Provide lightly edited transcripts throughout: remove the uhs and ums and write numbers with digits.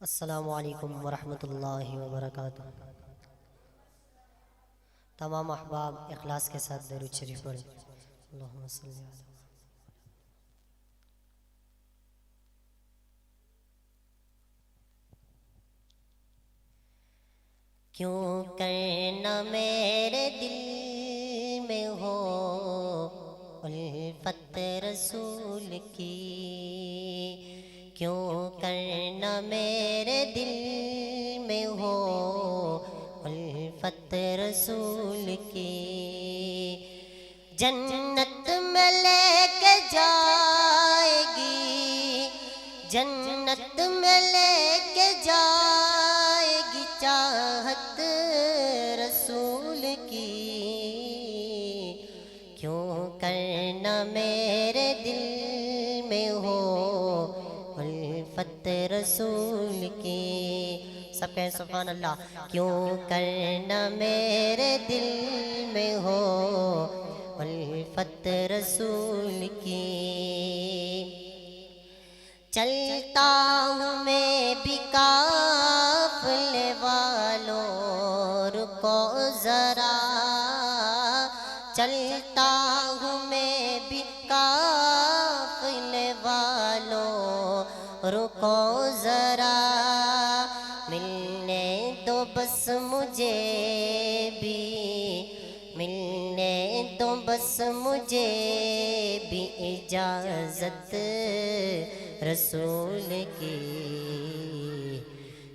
السلام علیکم ورحمۃ اللہ وبرکاتہ۔ تمام احباب اخلاص کے ساتھ درود شریف پڑھیں۔ اللہم صلی علی کیوں کرنا میرے دل میں ہو الفت رسول کی، کیوں کرنا میرے دل میں ہو الفت رسول کی، جنت میں لے کے جائے گی، جنت میں لے کے جائے گی چاہت رسول کی، کیوں کرنا میرے دل میں ہو الفت رسول کی۔ سب کہیں سبحان اللہ۔ کیوں کرنا میرے دل میں ہو الفت رسول کی، چلتا ہوں میں بھی قافلے والوں رکو ذرا، چلتا ہوں میں بھی قافلے والوں رکو ذرا، ملنے دو بس مجھے بھی، ملنے دو بس مجھے بھی اجازت رسول کی،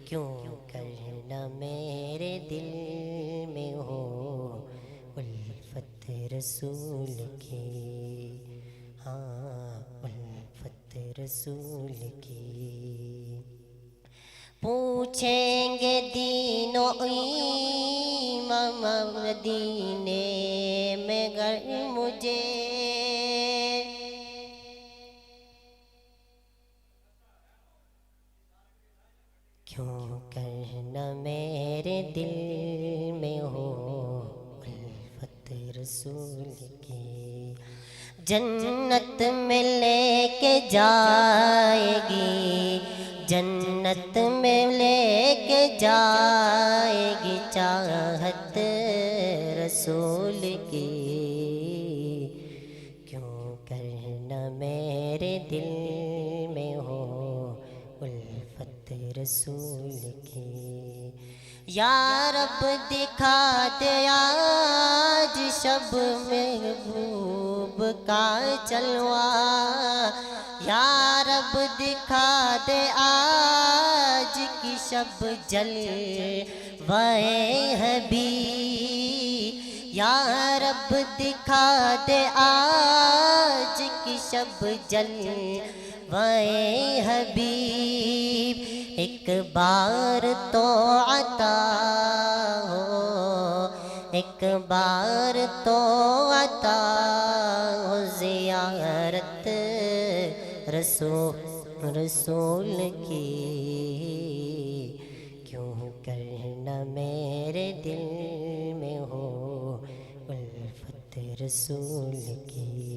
کیوں کرنا میرے دل میں ہو الفت رسول کی، ہاں الفت رسول کی۔ پوچھیں گے دین و ایمان مدینے میں گر مجھے، کیوں کرنا میرے دل میں ہو الفت رسول کی، جنت میں لے کے جائے گی، جنت میں لے کے جائے گی چاہت رسول کی، کیوں کرنا میرے دل میں ہو الفت رسول کی، یا رب دکھا دے آج شب محبوب کا جلوہ، یا رب دکھا دے آج کی شب جلوہ حبیب، یا رب دکھا دے آج کی شب جلوہ حبیب، ایک بار تو عطا ہو، ایک بار تو عطا ہو زیارت رسول کی، کیوں کرنا میرے دل میں ہو الفت رسول کی۔